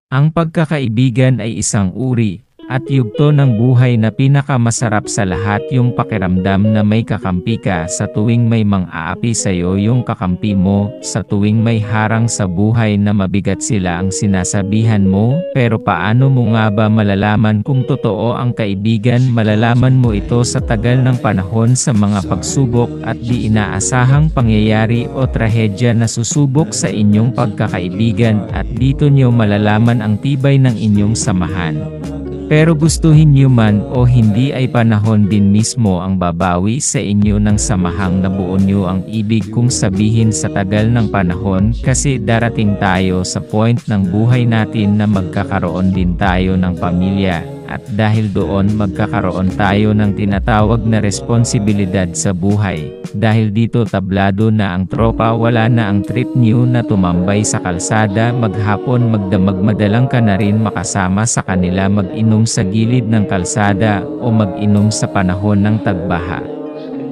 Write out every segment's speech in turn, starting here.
Ang pagkakaibigan ay isang uri at yugto ng buhay na pinakamasarap sa lahat, yung pakiramdam na may kakampi ka sa tuwing may mang-aapi sa'yo, yung kakampi mo sa tuwing may harang sa buhay na mabigat sila ang sinasabihan mo. Pero paano mo nga ba malalaman kung totoo ang kaibigan? Malalaman mo ito sa tagal ng panahon, sa mga pagsubok at di inaasahang pangyayari o trahedya na susubok sa inyong pagkakaibigan, at dito nyo malalaman ang tibay ng inyong samahan. Pero gustuhin niyo man o hindi ay panahon din mismo ang babawi sa inyo ng samahang nabuo niyo. Ang ibig kong sabihin, sa tagal ng panahon, kasi darating tayo sa point ng buhay natin na magkakaroon din tayo ng pamilya. At dahil doon magkakaroon tayo ng tinatawag na responsibilidad sa buhay. Dahil dito tablado na ang tropa, wala na ang trip niyo na tumambay sa kalsada maghapon magdamag, madalang ka na rin makasama sa kanila mag-inom sa gilid ng kalsada o mag-inom sa panahon ng tagbaha.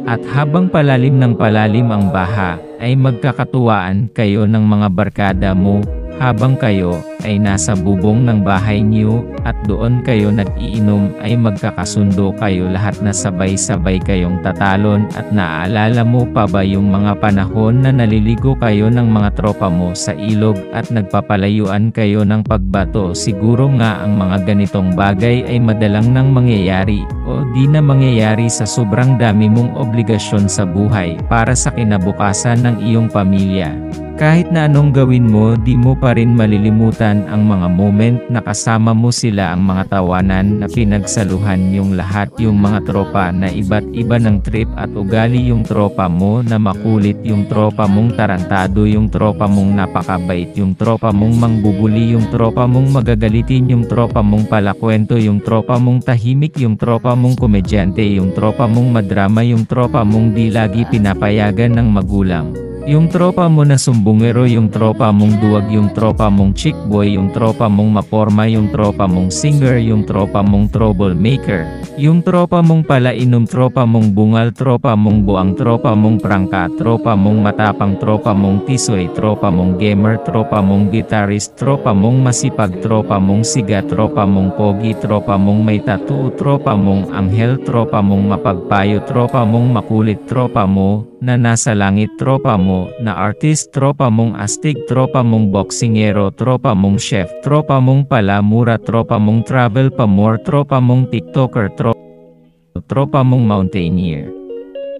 At habang palalim ng palalim ang baha, ay magkakatuwaan kayo ng mga barkada mo, habang kayo ay nasa bubong ng bahay niyo, at doon kayo nag-iinom, ay magkakasundo kayo lahat na sabay-sabay kayong tatalon. At naaalala mo pa ba yung mga panahon na naliligo kayo ng mga tropa mo sa ilog at nagpapalayuan kayo ng pagbato? Siguro nga ang mga ganitong bagay ay madalang nang mangyayari, o di na mangyayari sa sobrang dami mong obligasyon sa buhay para sa kinabukasan ng iyong pamilya. Kahit na anong gawin mo, di mo pa rin malilimutan ang mga moment na kasama mo sila, ang mga tawanan na pinagsaluhan yung lahat, yung mga tropa na iba't iba ng trip at ugali, yung tropa mo na makulit, yung tropa mong tarantado, yung tropa mong napakabait, yung tropa mong mangbubuli, yung tropa mong magagalitin, yung tropa mong palakwento, yung tropa mong tahimik, yung tropa mong komedyante, yung tropa mong madrama, yung tropa mong di lagi pinapayagan ng magulang. Yung tropa mo na sumbungero, yung tropa mong duwag, yung tropa mong chick boy, yung tropa mong maporma, yung tropa mong singer, yung tropa mong troublemaker, yung tropa mong palainom, tropa mong bungal, tropa mong buang, tropa mong prangka, tropa mong matapang, tropa mong tisoy, tropa mong gamer, tropa mong guitarist, tropa mong masipag, tropa mong siga, tropa mong pogi, tropa mong may tattoo, tropa mong anghel, tropa mong mapagpayo, tropa mong makulit, tropa mo na nasa langit, tropa mo na artist, tropa mong astig, tropa mong boksingero, tropa mong chef, tropa mong palamura, tropa mong travel pamor, tropa mong tiktoker, tropa mong mountaineer,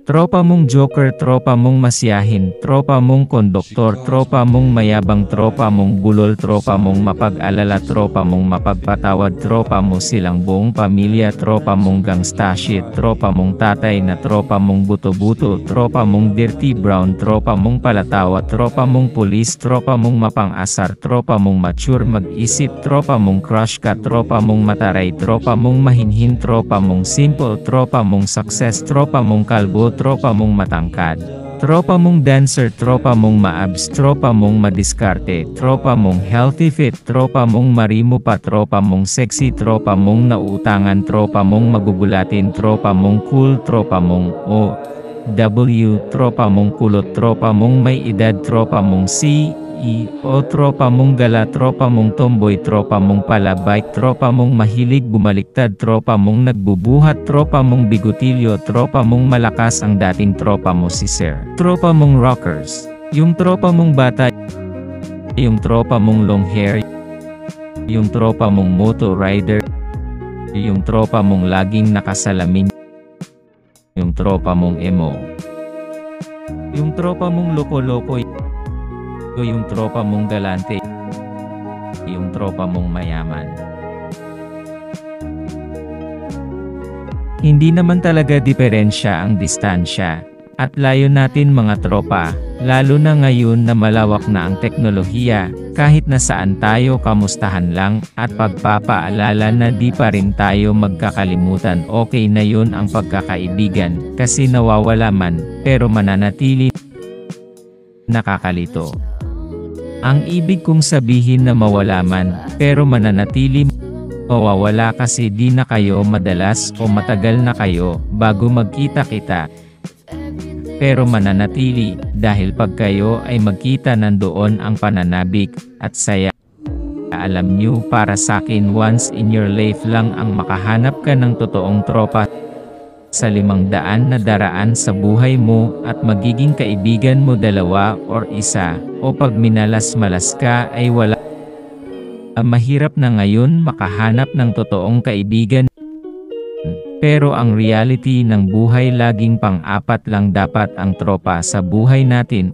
tropa mong joker, tropa mong masiyahin, tropa mong konduktor, tropa mong mayabang, tropa mong bulol, tropa mong mapag-alala, tropa mong mapagpatawad, tropa mo silang buong pamilya, tropa mong gangsta shit, tropa mong tatay na tropa mong buto-buto, tropa mong dirty brown, tropa mong palatawa, tropa mong pulis, tropa mong mapang-asar, tropa mong mature mag-isip, tropa mong crush ka, tropa mong mataray, tropa mong mahinhin, tropa mong simple, tropa mong success, tropa mong kalbo, tropa mong matangkad, tropa mong dancer, tropa mong maabs, tropa mong madiskarte, tropa mong healthy fit, tropa mong marimo pa, tropa mong sexy, tropa mong nauutangan, tropa mong magugulatin, tropa mong cool, tropa mong OW, tropa mong kulot, tropa mong may edad, tropa mong CEO, tropa mong gala, tropa mong tomboy, tropa mong palabike, tropa mong mahilig bumaliktad, tropa mong nagbubuhat, tropa mong bigotilyo, tropa mong malakas ang dating tropa mo si Sir, tropa mong rockers, yung tropa mong bata, yung tropa mong long hair, yung tropa mong moto rider, yung tropa mong laging nakasalamin, yung tropa mong emo, yung tropa mong loko-loko, yung tropa mong galante, yung tropa mong mayaman. Hindi naman talaga diferensya ang distansya at layo natin mga tropa, lalo na ngayon na malawak na ang teknolohiya. Kahit nasaan tayo, kamustahan lang at pagpapaalala na di pa rin tayo magkakalimutan. Okay na yun ang pagkakaibigan, kasi nawawala man, pero mananatili. Nakakalito. Ang ibig kong sabihin na mawala man, pero mananatili, mawawala kasi di na kayo madalas o matagal na kayo bago magkita-kita. Pero mananatili, dahil pag kayo ay magkita nandoon ang pananabik at saya. Alam nyo, para sakin once in your life lang ang makahanap ka ng totoong tropa sa 500 na daraan sa buhay mo, at magiging kaibigan mo 2 or 1, o pag minalas-malas ka ay wala. Mahirap na ngayon makahanap ng totoong kaibigan. Pero ang reality ng buhay, laging pang-4 lang dapat ang tropa sa buhay natin.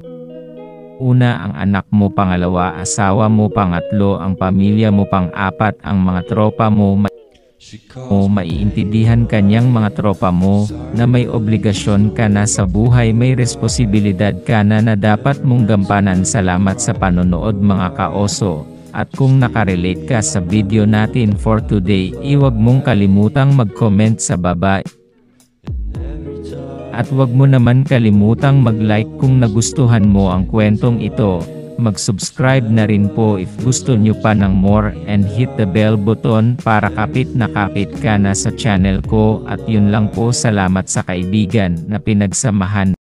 Una, ang anak mo; pangalawa, asawa mo; pangatlo, ang pamilya mo; pang-4, ang mga tropa mo. Maiintindihan kanyang mga tropa mo na may obligasyon ka na sa buhay, may responsibilidad ka na dapat mong gampanan. Salamat sa panonood mga kaoso, at kung nakarelate ka sa video natin for today, iwag mong kalimutang mag-comment sa baba. At wag mo naman kalimutang mag-like kung nagustuhan mo ang kwentong ito. Mag-subscribe na rin po if gusto nyo pa ng more, and hit the bell button para kapit na kapit ka na sa channel ko. At yun lang po, salamat sa kaibigan na pinagsamahan.